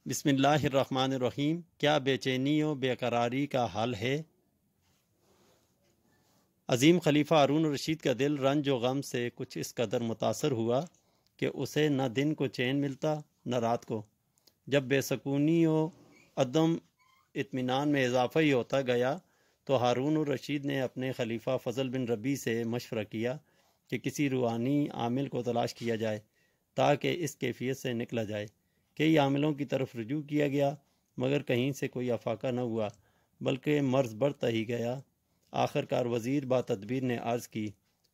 بسم اللہ الرحمن الرحیم۔ کیا بے چینی و بے قراری کا حل ہے؟ عظیم خلیفہ ہارون الرشید کا دل رنج و غم سے کچھ اس قدر متاثر ہوا کہ اسے نہ دن کو چین ملتا نہ رات کو۔ جب بے سکونی و عدم اطمینان میں اضافہ ہی ہوتا گیا تو ہارون الرشید نے اپنے خلیفہ فضل بن ربیع سے مشورہ کیا کہ کسی روحانی عامل کو تلاش کیا جائے تاکہ اس کیفیت سے نکلا جائے۔ کئی عاملوں کی طرف رجوع کیا گیا مگر کہیں سے کوئی افاقہ نہ ہوا بلکہ مرض بڑھتا ہی گیا۔ آخر کار وزیر با تدبیر نے عرض کی،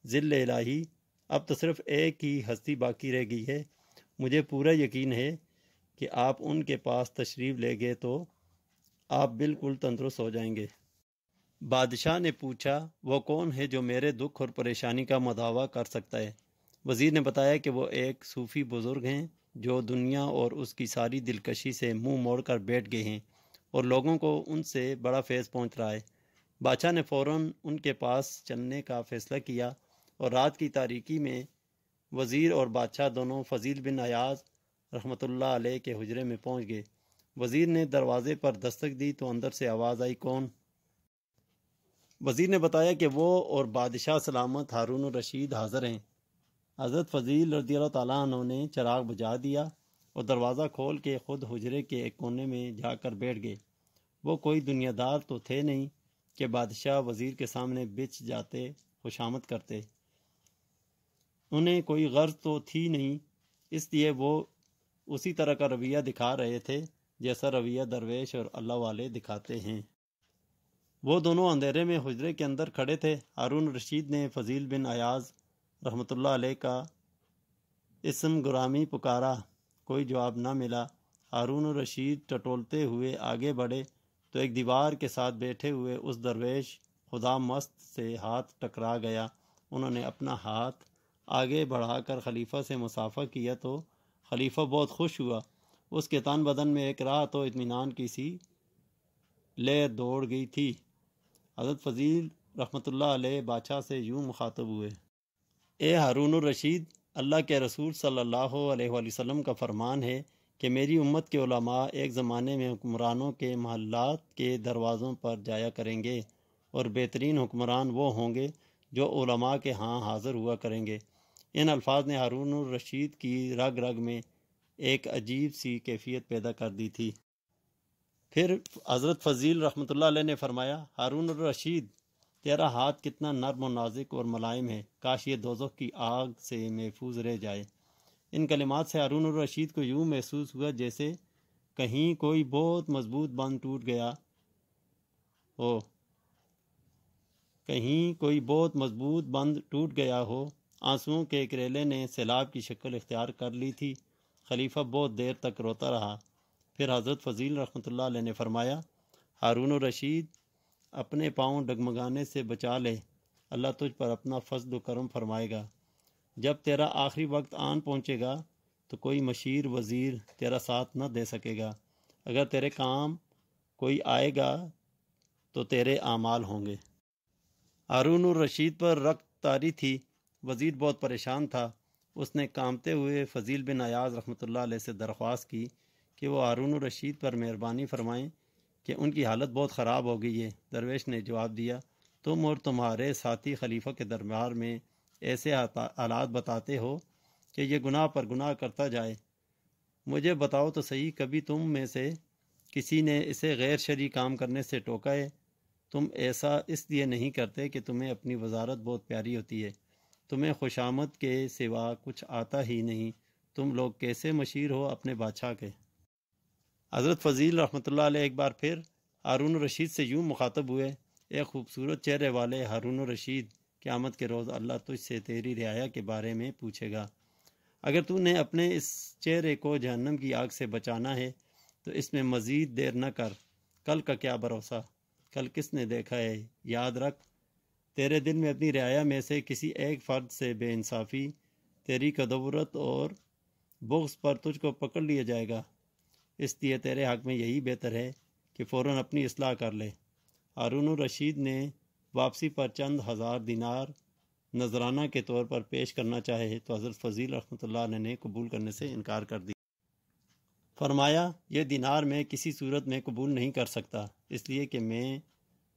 ذل الہی، اب تو صرف ایک ہی ہستی باقی رہ گئی ہے۔ مجھے پورا یقین ہے کہ آپ ان کے پاس تشریف لے گئے تو آپ بالکل تندرست ہو جائیں گے۔ بادشاہ نے پوچھا، وہ کون ہے جو میرے دکھ اور پریشانی کا مداوع کر سکتا ہے؟ وزیر نے بتایا کہ وہ ایک صوفی بزرگ ہیں جو دنیا اور اس کی ساری دلکشی سے منہ موڑ کر بیٹھ گئے ہیں اور لوگوں کو ان سے بڑا فیض پہنچ رہا ہے۔ بادشاہ نے فوراً ان کے پاس چلنے کا فیصلہ کیا اور رات کی تاریکی میں وزیر اور بادشاہ دونوں فضیل بن عیاض رحمۃ اللہ علیہ کے حجرے میں پہنچ گئے۔ وزیر نے دروازے پر دستک دی تو اندر سے آواز آئی، کون؟ وزیر نے بتایا کہ وہ اور بادشاہ سلامت ہارون الرشید حاضر ہیں۔ حضرت فضیل رضی اللہ تعالیٰ عنہ نے چراغ بجھا دیا اور دروازہ کھول کے خود حجرے کے ایک کونے میں جا کر بیٹھ گئے۔ وہ کوئی دنیا دار تو تھے نہیں کہ بادشاہ وزیر کے سامنے بچ جاتے، خوشامد کرتے۔ انہیں کوئی غرض تو تھی نہیں، اس لیے وہ اسی طرح کا رویہ دکھا رہے تھے جیسا رویہ درویش اور اللہ والے دکھاتے ہیں۔ وہ دونوں اندھیرے میں حجرے کے اندر کھڑے تھے۔ ہارون الرشید نے فضیل بن عیاض رحمۃ اللہ علیہ کا اسم گرامی پکارا، کوئی جواب نہ ملا۔ ہارون الرشید ٹٹولتے ہوئے آگے بڑھے تو ایک دیوار کے ساتھ بیٹھے ہوئے اس درویش خدا مست سے ہاتھ ٹکرا گیا۔ انہوں نے اپنا ہاتھ آگے بڑھا کر خلیفہ سے مصافحہ کیا تو خلیفہ بہت خوش ہوا۔ اس کے تن بدن میں ایک راحت و اطمینان کی سی لہر دوڑ گئی تھی۔ حضرت فضیل رحمۃ اللہ علیہ بادشاہ سے یوں مخاطب ہوئے، اے ہارون الرشید، اللہ کے رسول صلی اللہ علیہ وآلہ وسلم کا فرمان ہے کہ میری امت کے علماء ایک زمانے میں حکمرانوں کے محلات کے دروازوں پر جایا کریں گے اور بہترین حکمران وہ ہوں گے جو علماء کے ہاں حاضر ہوا کریں گے۔ ان الفاظ نے ہارون الرشید کی رگ رگ میں ایک عجیب سی کیفیت پیدا کر دی تھی۔ پھر حضرت فضیل رحمۃ اللہ علیہ نے فرمایا، ہارون الرشید، تیرا ہاتھ کتنا نرم و نازک اور ملائم ہے، کاش یہ دوزخ کی آگ سے محفوظ رہ جائے۔ ان کلمات سے ہارون الرشید کو یوں محسوس ہوا جیسے کہیں کوئی بہت مضبوط بند ٹوٹ گیا ہو، آنسوؤں کے ایک ریلے نے سیلاب کی شکل اختیار کر لی تھی۔ خلیفہ بہت دیر تک روتا رہا۔ پھر حضرت فضیل رحمۃ اللہ علیہ نے فرمایا، ہارون الرشید، اپنے پاؤں ڈگمگانے سے بچا لے، اللہ تجھ پر اپنا فضل و کرم فرمائے گا۔ جب تیرا آخری وقت آن پہنچے گا تو کوئی مشیر وزیر تیرا ساتھ نہ دے سکے گا۔ اگر تیرے کام کوئی آئے گا تو تیرے اعمال ہوں گے۔ ہارون الرشید پر رخت طاری تھی۔ وزیر بہت پریشان تھا۔ اس نے کانپتے ہوئے فضیل بن عیاض رحمۃ اللہ علیہ سے درخواست کی کہ وہ ہارون الرشید پر مہربانی فرمائیں کہ ان کی حالت بہت خراب ہو گئی ہے۔ درویش نے جواب دیا، تم اور تمہارے ساتھی خلیفہ کے دربار میں ایسے حالات بتاتے ہو کہ یہ گناہ پر گناہ کرتا جائے۔ مجھے بتاؤ تو صحیح، کبھی تم میں سے کسی نے اسے غیر شرعی کام کرنے سے ٹوکا ہے؟ تم ایسا اس لیے نہیں کرتے کہ تمہیں اپنی وزارت بہت پیاری ہوتی ہے، تمہیں خوشامد کے سوا کچھ آتا ہی نہیں، تم لوگ کیسے مشیر ہو اپنے بادشاہ کے؟ حضرت فضیل رحمۃ اللہ علیہ ایک بار پھر ہارون الرشید سے یوں مخاطب ہوئے، اے خوبصورت چہرے والے ہارون الرشید، قیامت کے روز اللہ تجھ سے تیری رعایا کے بارے میں پوچھے گا۔ اگر تو نے اپنے اس چہرے کو جہنم کی آگ سے بچانا ہے تو اس میں مزید دیر نہ کر۔ کل کا کیا بھروسہ، کل کس نے دیکھا ہے؟ یاد رکھ، تیرے دل میں اپنی رعایا میں سے کسی ایک فرد سے بے انصافی، تیری کدورت اور بغض پر تجھ کو پکڑ لیا جائے گا۔ اس لیے تیرے حق میں یہی بہتر ہے کہ فوراً اپنی اصلاح کر لے۔ ہارون الرشید نے واپسی پر چند ہزار دینار نذرانہ کے طور پر پیش کرنا چاہے تو حضرت فضیل رحمۃ اللہ علیہ نے قبول کرنے سے انکار کر دیا۔ فرمایا یہ دینار میں کسی صورت میں قبول نہیں کر سکتا، اس لیے کہ میں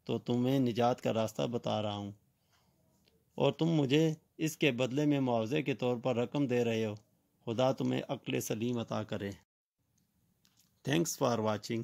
تو تمہیں نجات کا راستہ بتا رہا ہوں اور تم مجھے اس کے بدلے میں معاوضے کے طور پر رقم دے رہے ہو۔ خدا تمہیں عقل سلیم عطا کرے۔ Thanks for watching.